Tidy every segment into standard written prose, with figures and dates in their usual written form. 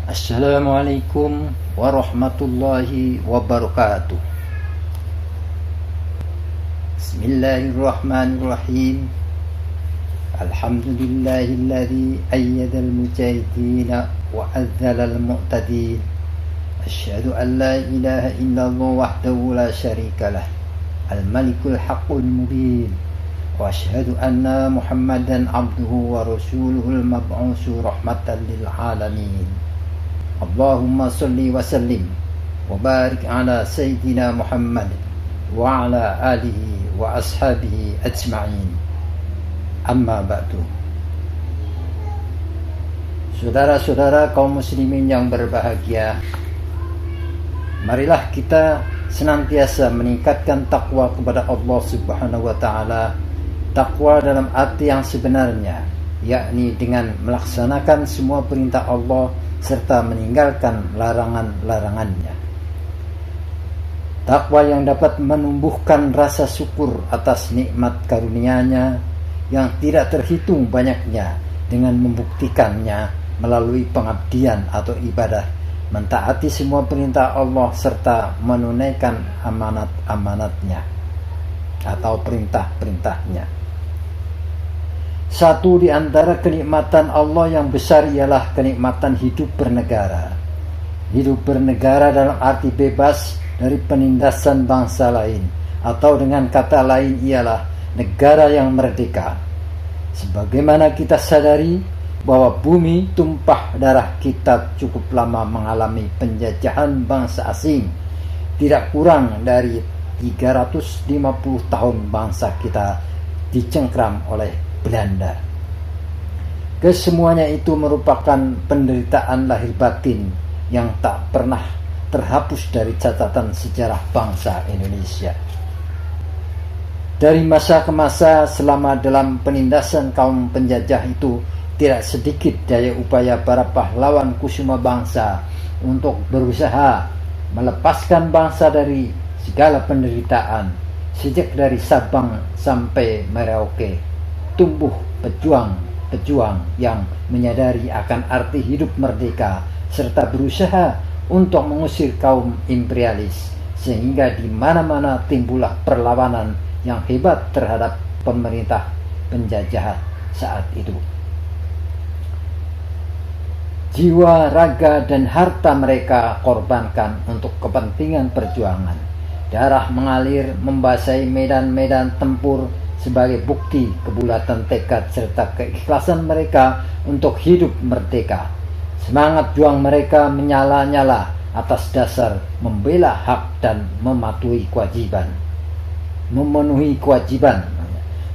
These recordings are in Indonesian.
Assalamualaikum warahmatullahi wabarakatuh. Bismillahirrahmanirrahim. Alhamdulillahilladzi ayyadal mujahidin wa azzalal mu'tadin. Asyhadu an la ilaha illallah wahdahu la syarikalah. Al-malikul haqqul mubin. Wa asyhadu anna Muhammadan abduhu wa rasuluhul mab'usu rahmatan lil alamin. Allahumma salli wa sallim wa barik ala sayyidina Muhammad wa ala alihi wa ashabihi ajma'in. Amma ba'du. Saudara-saudara kaum muslimin yang berbahagia, marilah kita senantiasa meningkatkan takwa kepada Allah Subhanahu wa taala. Takwa dalam arti yang sebenarnya, yakni dengan melaksanakan semua perintah Allah serta meninggalkan larangan-larangannya. Takwa yang dapat menumbuhkan rasa syukur atas nikmat karunia-Nya yang tidak terhitung banyaknya, dengan membuktikannya melalui pengabdian atau ibadah, mentaati semua perintah Allah serta menunaikan amanat-amanatnya atau perintah-perintahnya. Satu di antara kenikmatan Allah yang besar ialah kenikmatan hidup bernegara. Hidup bernegara dalam arti bebas dari penindasan bangsa lain, atau dengan kata lain ialah negara yang merdeka. Sebagaimana kita sadari bahwa bumi tumpah darah kita cukup lama mengalami penjajahan bangsa asing, tidak kurang dari 350 tahun bangsa kita dicengkram oleh Belanda. Kesemuanya itu merupakan penderitaan lahir batin yang tak pernah terhapus dari catatan sejarah bangsa Indonesia. Dari masa ke masa selama dalam penindasan kaum penjajah itu, tidak sedikit daya upaya para pahlawan kusuma bangsa untuk berusaha melepaskan bangsa dari segala penderitaan. Sejak dari Sabang sampai Merauke, tumbuh pejuang-pejuang yang menyadari akan arti hidup merdeka serta berusaha untuk mengusir kaum imperialis, sehingga di mana-mana timbullah perlawanan yang hebat terhadap pemerintah penjajah saat itu. Jiwa, raga, dan harta mereka korbankan untuk kepentingan perjuangan. Darah mengalir membasahi medan-medan tempur sebagai bukti kebulatan tekad serta keikhlasan mereka untuk hidup merdeka. Semangat juang mereka menyala-nyala atas dasar membela hak dan memenuhi kewajiban.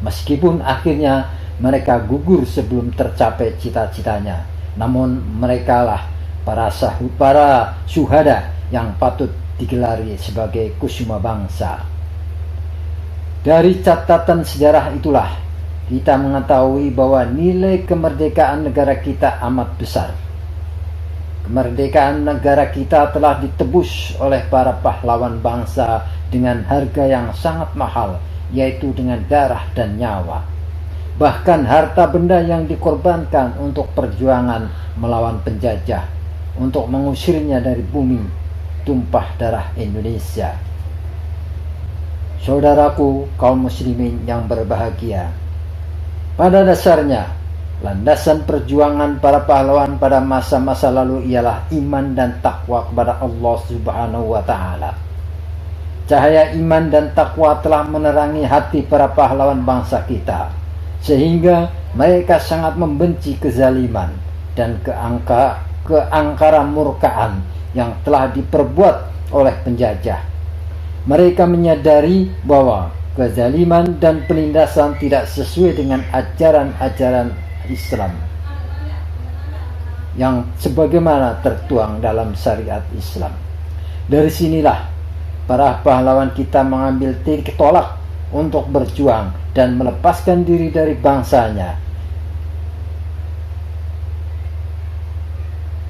Meskipun akhirnya mereka gugur sebelum tercapai cita-citanya, namun merekalah para syuhada yang patut digelari sebagai kusuma bangsa. Dari catatan sejarah itulah kita mengetahui bahwa nilai kemerdekaan negara kita amat besar. Kemerdekaan negara kita telah ditebus oleh para pahlawan bangsa dengan harga yang sangat mahal, yaitu dengan darah dan nyawa. Bahkan harta benda yang dikorbankan untuk perjuangan melawan penjajah, untuk mengusirnya dari bumi tumpah darah Indonesia. Saudaraku kaum muslimin yang berbahagia, pada dasarnya landasan perjuangan para pahlawan pada masa-masa lalu ialah iman dan takwa kepada Allah Subhanahu wa taala. Cahaya iman dan takwa telah menerangi hati para pahlawan bangsa kita, sehingga mereka sangat membenci kezaliman dan keangkaran murkaan yang telah diperbuat oleh penjajah. Mereka menyadari bahwa kezaliman dan penindasan tidak sesuai dengan ajaran-ajaran Islam yang sebagaimana tertuang dalam syariat Islam. Dari sinilah para pahlawan kita mengambil titik tolak untuk berjuang dan melepaskan diri dari bangsanya,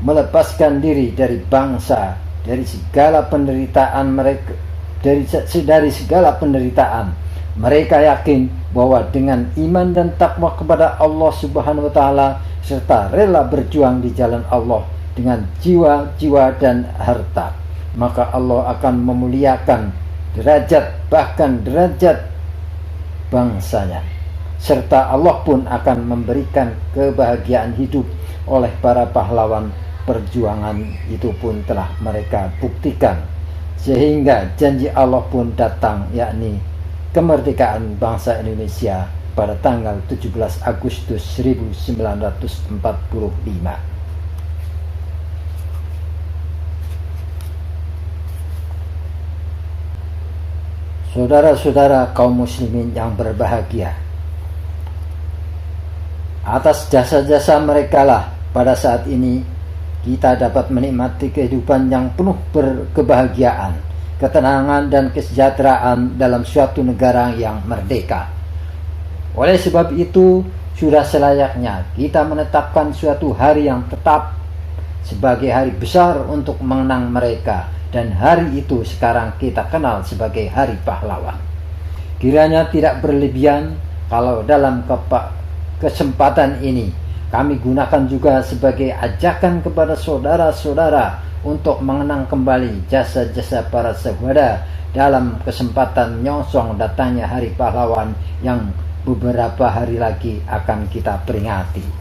melepaskan diri dari bangsa, dari segala penderitaan mereka, dari segala penderitaan. Mereka yakin bahwa dengan iman dan takwa kepada Allah Subhanahu wa taala serta rela berjuang di jalan Allah, dengan jiwa-jiwa dan harta, maka Allah akan memuliakan derajat, bahkan derajat bangsanya, serta Allah pun akan memberikan kebahagiaan hidup oleh para pahlawan perjuangan itu pun telah mereka buktikan, sehingga janji Allah pun datang, yakni kemerdekaan bangsa Indonesia pada tanggal 17 Agustus 1945. Saudara-saudara kaum muslimin yang berbahagia, atas jasa-jasa mereka lah pada saat ini kita dapat menikmati kehidupan yang penuh berkebahagiaan, ketenangan dan kesejahteraan dalam suatu negara yang merdeka. Oleh sebab itu, sudah selayaknya kita menetapkan suatu hari yang tetap sebagai hari besar untuk mengenang mereka, dan hari itu sekarang kita kenal sebagai Hari Pahlawan. Kiranya tidak berlebihan kalau dalam kesempatan ini kami gunakan juga sebagai ajakan kepada saudara-saudara untuk mengenang kembali jasa-jasa para syuhada dalam kesempatan menyongsong datangnya Hari Pahlawan yang beberapa hari lagi akan kita peringati.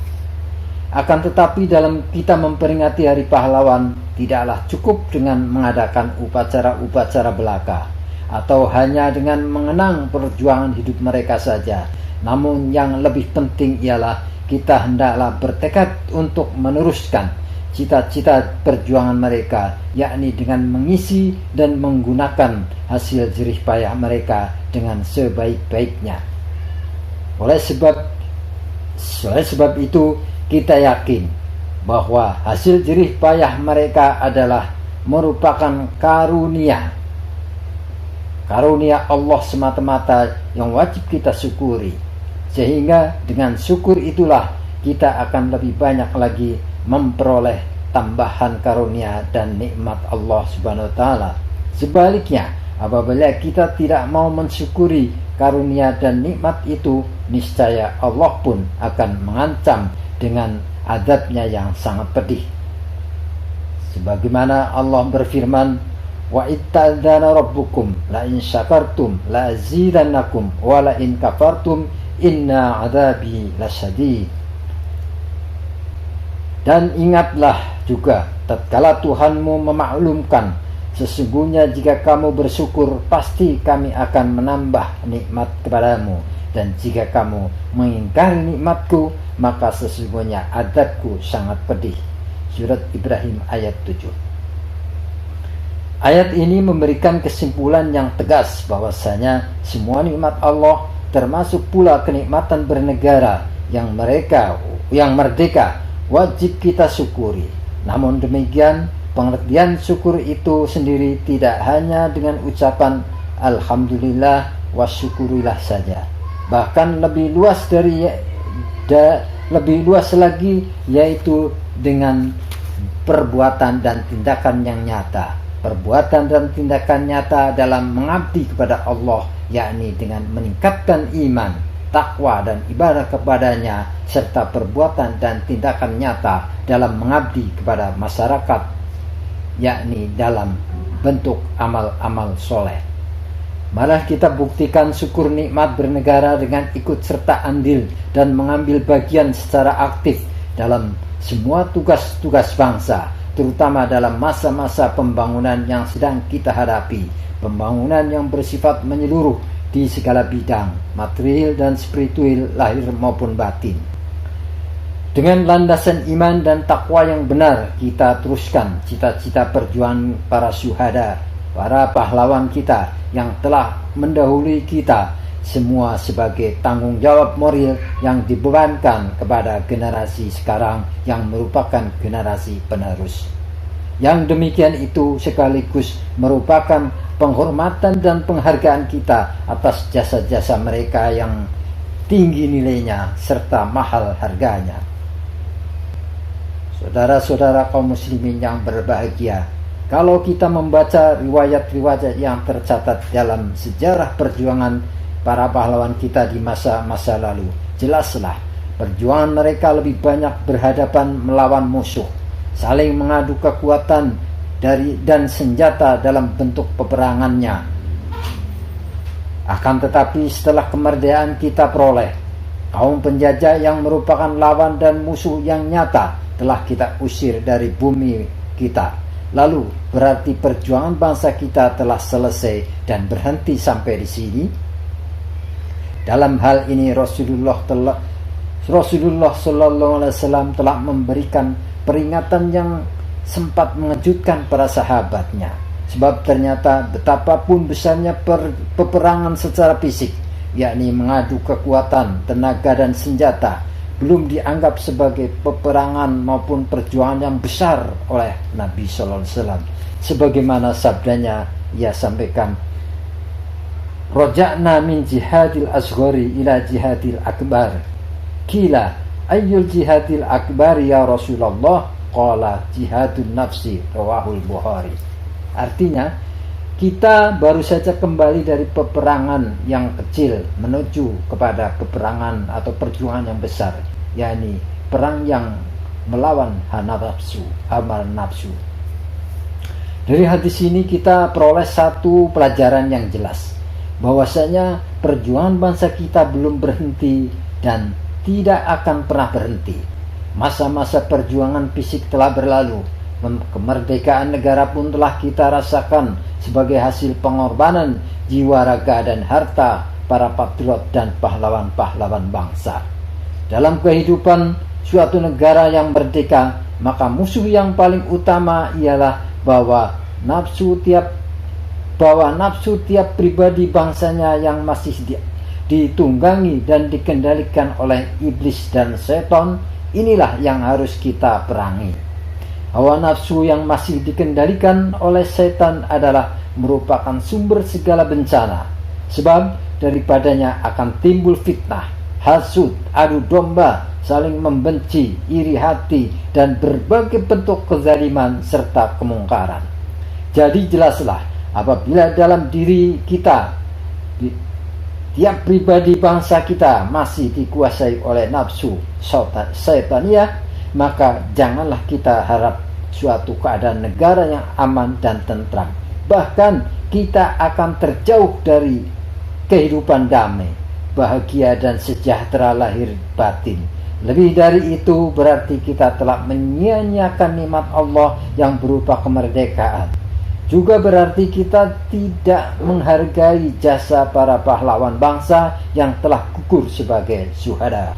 Akan tetapi dalam kita memperingati Hari Pahlawan, tidaklah cukup dengan mengadakan upacara-upacara belaka atau hanya dengan mengenang perjuangan hidup mereka saja. Namun yang lebih penting ialah kita hendaklah bertekad untuk meneruskan cita-cita perjuangan mereka, yakni dengan mengisi dan menggunakan hasil jerih payah mereka dengan sebaik-baiknya. Oleh sebab itu, kita yakin bahwa hasil jerih payah mereka adalah merupakan karunia Allah semata-mata yang wajib kita syukuri, sehingga dengan syukur itulah kita akan lebih banyak lagi memperoleh tambahan karunia dan nikmat Allah Subhanahu wa taala. Sebaliknya, apabila kita tidak mau mensyukuri karunia dan nikmat itu, niscaya Allah pun akan mengancam dengan azabnya yang sangat pedih. Sebagaimana Allah berfirman, wa itta'adzana rabbukum la in syakartum la azidannakum wa la in kafartum inna adzabi lasyadid. Dan ingatlah juga tatkala Tuhanmu memaklumkan, sesungguhnya jika kamu bersyukur pasti kami akan menambah nikmat kepadamu, dan jika kamu mengingkari nikmatku maka sesungguhnya azabku sangat pedih. Surat Ibrahim ayat 7. Ayat ini memberikan kesimpulan yang tegas bahwasanya semua nikmat Allah, termasuk pula kenikmatan bernegara yang merdeka, wajib kita syukuri. Namun demikian, pengertian syukur itu sendiri tidak hanya dengan ucapan alhamdulillah wa syukurillah saja. Bahkan lebih luas lagi, yaitu dengan perbuatan dan tindakan yang nyata. Perbuatan dan tindakan nyata dalam mengabdi kepada Allah, yakni dengan meningkatkan iman, takwa dan ibadah kepadanya, serta perbuatan dan tindakan nyata dalam mengabdi kepada masyarakat, yakni dalam bentuk amal-amal soleh. Malah kita buktikan syukur nikmat bernegara dengan ikut serta andil dan mengambil bagian secara aktif dalam semua tugas-tugas bangsa, terutama dalam masa-masa pembangunan yang sedang kita hadapi, pembangunan yang bersifat menyeluruh di segala bidang, material dan spiritual, lahir maupun batin. Dengan landasan iman dan takwa yang benar, kita teruskan cita-cita perjuangan para syuhada, para pahlawan kita yang telah mendahului kita, semua sebagai tanggung jawab moral yang dibebankan kepada generasi sekarang yang merupakan generasi penerus. Yang demikian itu sekaligus merupakan penghormatan dan penghargaan kita atas jasa-jasa mereka yang tinggi nilainya serta mahal harganya. Saudara-saudara kaum muslimin yang berbahagia, kalau kita membaca riwayat-riwayat yang tercatat dalam sejarah perjuangan para pahlawan kita di masa-masa lalu, jelaslah perjuangan mereka lebih banyak berhadapan melawan musuh, saling mengadu kekuatan dan senjata dalam bentuk peperangannya. Akan tetapi setelah kemerdekaan kita peroleh, kaum penjajah yang merupakan lawan dan musuh yang nyata telah kita usir dari bumi kita. Lalu berarti perjuangan bangsa kita telah selesai dan berhenti sampai di sini? Dalam hal ini Rasulullah Sallallahu Alaihi Wasallam telah memberikan peringatan yang sempat mengejutkan para sahabatnya. Sebab ternyata betapapun besarnya peperangan secara fisik, yakni mengadu kekuatan, tenaga dan senjata, belum dianggap sebagai peperangan maupun perjuangan yang besar oleh Nabi Sallallahu Alaihi Wasallam. Sebagaimana sabdanya, ia sampaikan, "Roja'na min jihadil asghari ila jihadil akbar." Qila, "Ayyul jihadil akbar ya Rasulullah?" Qala, "Jihadun nafsi." Rawahul Bukhari. Artinya, kita baru saja kembali dari peperangan yang kecil menuju kepada peperangan atau perjuangan yang besar, yakni perang yang melawan amal nafsu. Dari hadis ini kita peroleh satu pelajaran yang jelas, bahwasanya perjuangan bangsa kita belum berhenti dan tidak akan pernah berhenti. Masa-masa perjuangan fisik telah berlalu. Kemerdekaan negara pun telah kita rasakan sebagai hasil pengorbanan jiwa, raga, dan harta para patriot dan pahlawan-pahlawan bangsa. Dalam kehidupan suatu negara yang merdeka, maka musuh yang paling utama ialah bahwa nafsu tiap pribadi bangsanya yang masih ditunggangi dan dikendalikan oleh iblis dan setan. Inilah yang harus kita perangi. Hawa nafsu yang masih dikendalikan oleh setan adalah merupakan sumber segala bencana, sebab daripadanya akan timbul fitnah, hasud, adu domba, saling membenci, iri hati, dan berbagai bentuk kezaliman serta kemungkaran. Jadi jelaslah, apabila dalam diri kita, tiap pribadi bangsa kita masih dikuasai oleh nafsu setaniyah, maka janganlah kita harap suatu keadaan negara yang aman dan tentram. Bahkan kita akan terjauh dari kehidupan damai, bahagia dan sejahtera lahir batin. Lebih dari itu berarti kita telah menyia-nyiakan nikmat Allah yang berupa kemerdekaan. Juga berarti kita tidak menghargai jasa para pahlawan bangsa yang telah gugur sebagai syuhada.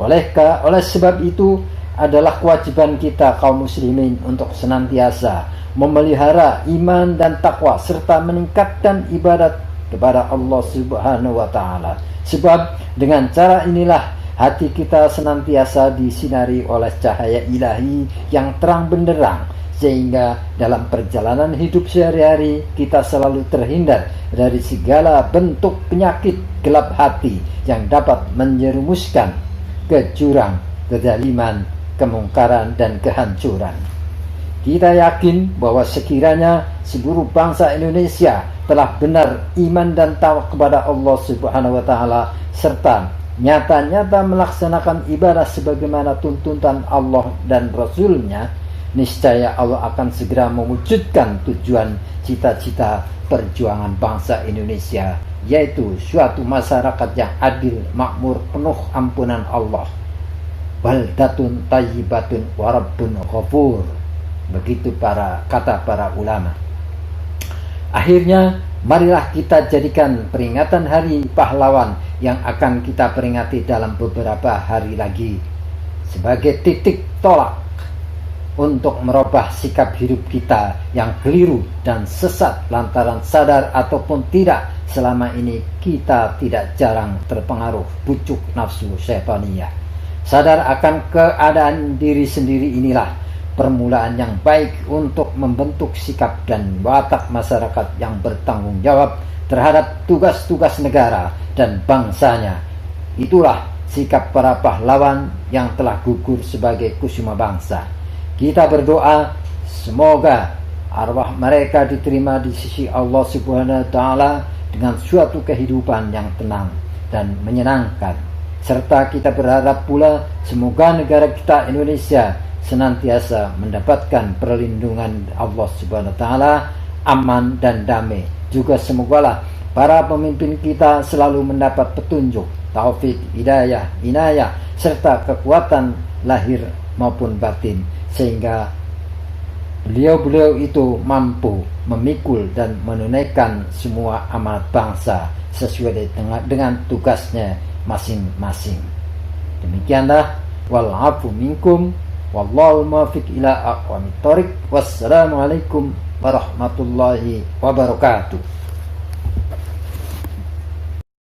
Oleh sebab itu adalah kewajiban kita kaum muslimin untuk senantiasa memelihara iman dan takwa serta meningkatkan ibadat kepada Allah Subhanahu wa taala. Sebab dengan cara inilah hati kita senantiasa disinari oleh cahaya ilahi yang terang benderang, sehingga dalam perjalanan hidup sehari-hari kita selalu terhindar dari segala bentuk penyakit gelap hati yang dapat menjerumuskan ke jurang kezaliman, kemungkaran, dan kehancuran. Kita yakin bahwa sekiranya seluruh bangsa Indonesia telah benar iman dan taat kepada Allah Subhanahu wa taala serta nyata-nyata melaksanakan ibadah sebagaimana tuntutan Allah dan Rasul-Nya, niscaya Allah akan segera mewujudkan tujuan cita-cita perjuangan bangsa Indonesia, yaitu suatu masyarakat yang adil, makmur, penuh ampunan Allah. Baldatun tayyibatun warabbun ghafur. Begitu kata para ulama. Akhirnya, marilah kita jadikan peringatan Hari Pahlawan yang akan kita peringati dalam beberapa hari lagi sebagai titik tolak untuk merubah sikap hidup kita yang keliru dan sesat lantaran sadar ataupun tidak selama ini kita tidak jarang terpengaruh bujuk nafsu syaitania. Sadar akan keadaan diri sendiri inilah permulaan yang baik untuk membentuk sikap dan watak masyarakat yang bertanggung jawab terhadap tugas-tugas negara dan bangsanya. Itulah sikap para pahlawan yang telah gugur sebagai kusuma bangsa. Kita berdoa semoga arwah mereka diterima di sisi Allah Subhanahu wa taala dengan suatu kehidupan yang tenang dan menyenangkan. Serta kita berharap pula semoga negara kita Indonesia senantiasa mendapatkan perlindungan Allah Subhanahu wa taala, aman dan damai. Juga semogalah para pemimpin kita selalu mendapat petunjuk, taufik, hidayah, inayah, serta kekuatan lahir maupun batin, sehingga beliau-beliau itu mampu memikul dan menunaikan semua amanat bangsa sesuai dengan tugasnya masing-masing. Demikianlah, wal afu minkum wallahu muwaffiq ila aqwamit thoriq. Wassalamualaikum warahmatullahi wabarakatuh.